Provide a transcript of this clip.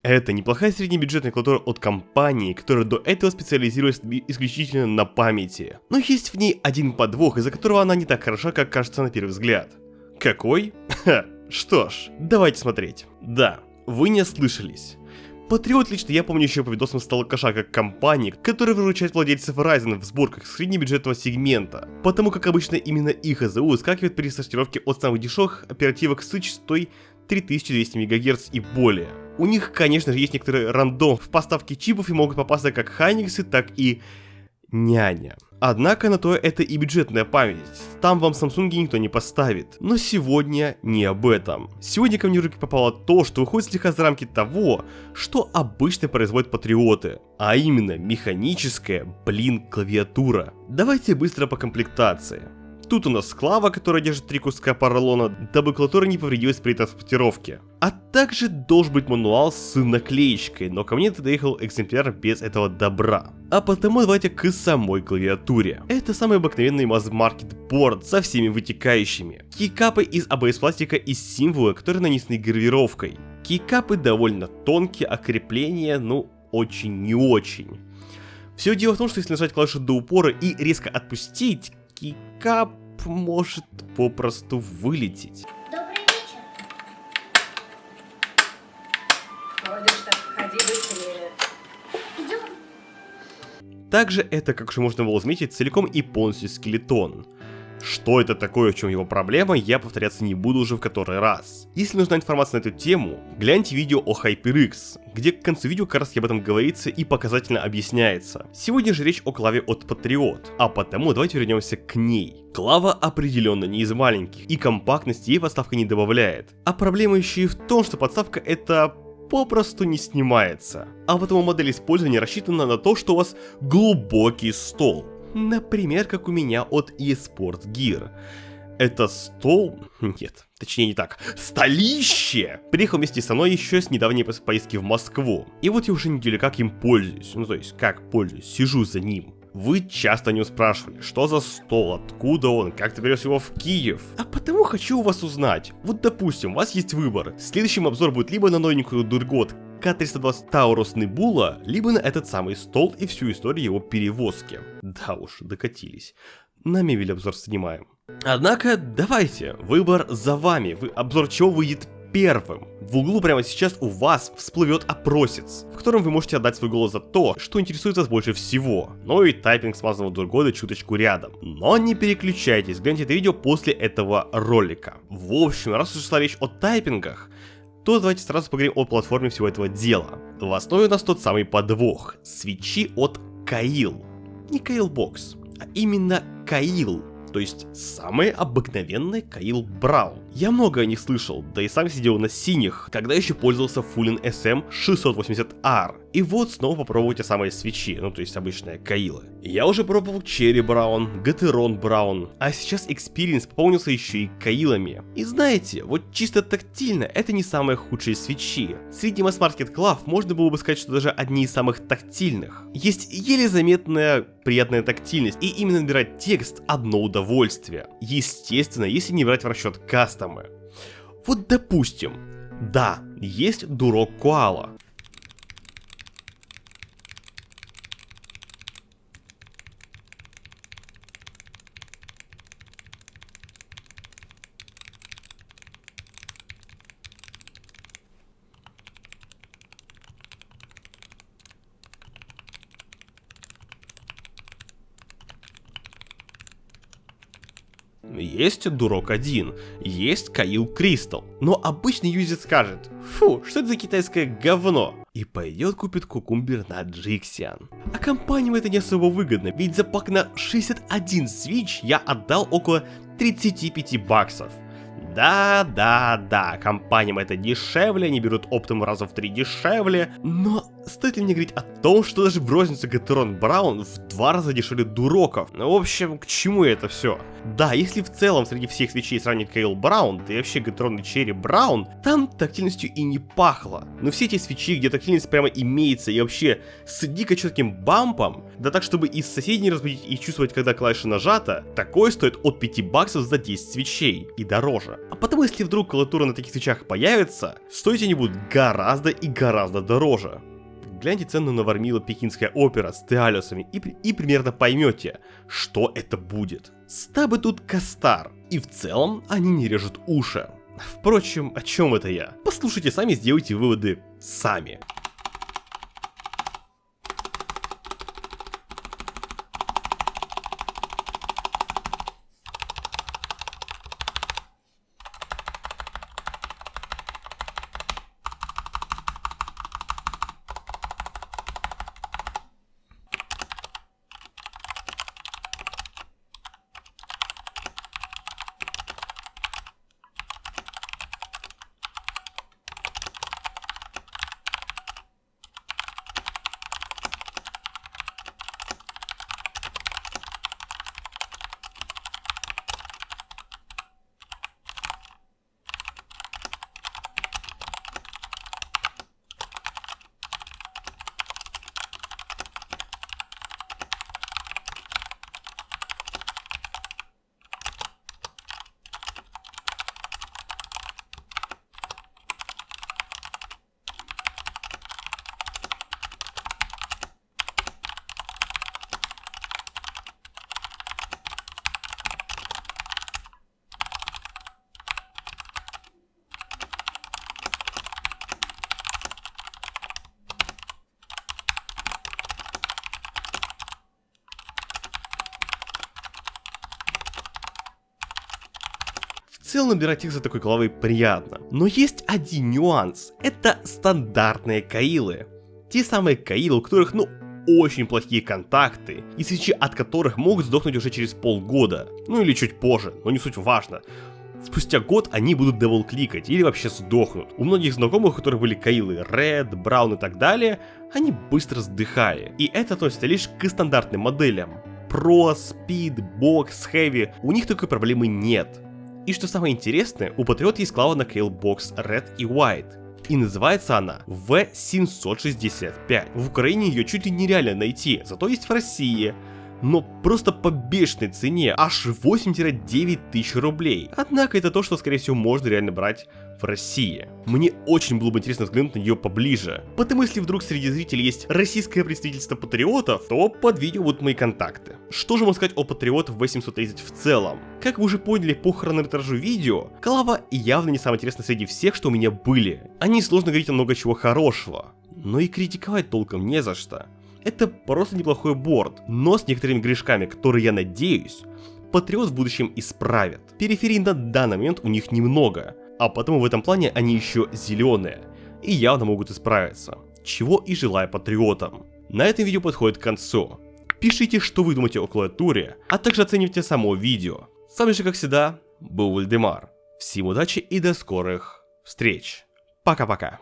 Это неплохая среднебюджетная клавиатура от компании, которая до этого специализировалась исключительно на памяти. Но есть в ней один подвох, из-за которого она не так хороша, как кажется на первый взгляд. Какой? Ха, что ж, давайте смотреть. Да, вы не ослышались. Patriot лично я помню еще по видосам Сталкаша как компании, которая выручает владельцев Ryzen в сборках среднебюджетного сегмента, потому как обычно именно их АЗУ выскакивает при сортировке от самых дешевых оперативок с частотой 3200 МГц и более. У них, конечно же, есть некоторый рандом в поставке чипов и могут попасться как Хайниксы, так и няня. Однако на то это и бюджетная память, там вам Samsung никто не поставит. Но сегодня не об этом. Сегодня ко мне в руки попало то, что выходит слегка за рамки того, что обычно производят патриоты. А именно механическая, клавиатура. Давайте быстро по комплектации. Тут у нас клава, которая держит 3 куска поролона, дабы клавиатура не повредилась при транспортировке. А также должен быть мануал с наклеечкой, но ко мне доехал экземпляр без этого добра. А потому давайте к самой клавиатуре. Это самый обыкновенный масс-маркет борд со всеми вытекающими. Кейкапы из ABS пластика и символы, которые нанесены гравировкой. Кейкапы довольно тонкие, а крепления, очень не очень. Все дело в том, что если нажать клавишу до упора и резко отпустить, кейкап может попросту вылететь. Добрый вечер. Ходишь так, ходи быстрее. Идем. Также это, как уже можно было заметить, целиком и полностью скелетон. Что это такое, в чем его проблема, я повторяться не буду уже в который раз. Если нужна информация на эту тему, гляньте видео о HyperX, где к концу видео как раз об этом говорится и показательно объясняется. Сегодня же речь о клаве от Patriot, а потому давайте вернемся к ней. Клава определенно не из маленьких, и компактности ей подставка не добавляет. А проблема еще и в том, что подставка это попросту не снимается. А потому модель использования рассчитана на то, что у вас глубокий стол. Например, как у меня от eSport Gear. Это стол... Нет, точнее не так. Столище! Приехал вместе со мной еще с недавней поездки в Москву. И вот я уже неделю как им пользуюсь. Как пользуюсь, сижу за ним. Вы часто о нем спрашивали, что за стол, откуда он, как ты привез его в Киев. А потому хочу у вас узнать. Вот допустим, у вас есть выбор. Следующим обзор будет либо на новенькую Durgot K320 Taurus Nebula, либо на этот самый стол и всю историю его перевозки. Да уж, докатились. На мебель обзор снимаем. Однако, давайте, выбор за вами. Обзор чего выйдет первым. В углу прямо сейчас у вас всплывет опросец, в котором вы можете отдать свой голос за то, что интересует вас больше всего. Ну и тайпинг смазанного Durgot чуточку рядом. Но не переключайтесь, гляньте это видео после этого ролика. В общем, раз уж шла речь о тайпингах, то давайте сразу поговорим о платформе всего этого дела. В основе у нас тот самый подвох. Свечи от Kailh. Не Kailhbox, а именно Kailh. То есть самые обыкновенные Kailh Braun. Я много о них слышал, да и сам сидел на синих, когда еще пользовался Fullen SM680R. И вот снова попробовать те самые свечи, то есть обычные Kailh. Я уже пробовал Cherry Brown, Gateron Brown, а сейчас Experience пополнился еще и Kailh'ами. И знаете, вот чисто тактильно это не самые худшие свечи. Среди масс-маркет клав можно было бы сказать, что даже одни из самых тактильных. Есть еле заметная приятная тактильность, и именно набирать текст одно удовольствие. Естественно, если не брать в расчет кастомы. Вот допустим, да, есть Durock Koala. Есть Durock 1, есть Kailh Crystal, но обычный юзер скажет: фу, что это за китайское говно? И пойдет купит кукумбер на Jixian. А компаниям это не особо выгодно, ведь за пак на 61 свич я отдал около 35 баксов. Да, компаниям это дешевле, они берут оптом раза в 3 дешевле, но стоит ли мне говорить о том, что даже в розницу Gateron Brown в 2 раза дешевле Дуроков? В общем, к чему это все? Да, если в целом среди всех свечей сравнить Kailh Brown, да и вообще Gateron и Cherry Brown, там тактильностью и не пахло. Но все эти свечи, где тактильность прямо имеется и вообще с дико четким бампом, Да так, чтобы из соседей не разбудить и чувствовать, когда клавиша нажата, такое стоит от 5 баксов за 10 свечей и дороже. А потому, если вдруг клавиатура на таких свечах появится, стоить они будут гораздо и гораздо дороже. Гляньте цену на Вармила Пекинская опера с теалюсами и примерно поймете, что это будет. Стабы тут костар, и в целом они не режут уши. Впрочем, о чем это я? Послушайте сами, сделайте выводы сами. В целом набирать их за такой головой приятно. Но есть один нюанс. Это стандартные каилы. Те самые каилы, у которых, очень плохие контакты, и свечи от которых могут сдохнуть уже через полгода. Ну или чуть позже, но не суть важно. Спустя год они будут дабл-кликать или вообще сдохнут. У многих знакомых, у которых были каилы Red, Brown и так далее, они быстро сдыхали. И это относится лишь к стандартным моделям. Pro, Speed, Box, Heavy, у них такой проблемы нет. И что самое интересное, у Patriot есть клава на Kail Box Red и White. И называется она V765. В Украине ее чуть ли нереально найти, зато есть в России. Но просто по бешеной цене, аж 8-9 тысяч рублей. Однако это то, что скорее всего можно реально брать в России. Мне очень было бы интересно взглянуть на нее поближе. Потому если вдруг среди зрителей есть российское представительство патриотов, то под видео будут мои контакты. Что же можно сказать о Patriot V730 в целом? Как вы уже поняли по хронометражу видео, клава явно не самая интересная среди всех, что у меня были. О ней сложно говорить много чего хорошего, но и критиковать толком не за что. Это просто неплохой борд, но с некоторыми грешками, которые, я надеюсь, Patriot в будущем исправят. Периферии на данный момент у них немного, а потому в этом плане они еще зеленые и явно могут исправиться, чего и желаю патриотам. На этом видео подходит к концу. Пишите, что вы думаете о клавиатуре, а также оценивайте само видео. С вами же, как всегда, был Вальдемар. Всем удачи и до скорых встреч. Пока-пока.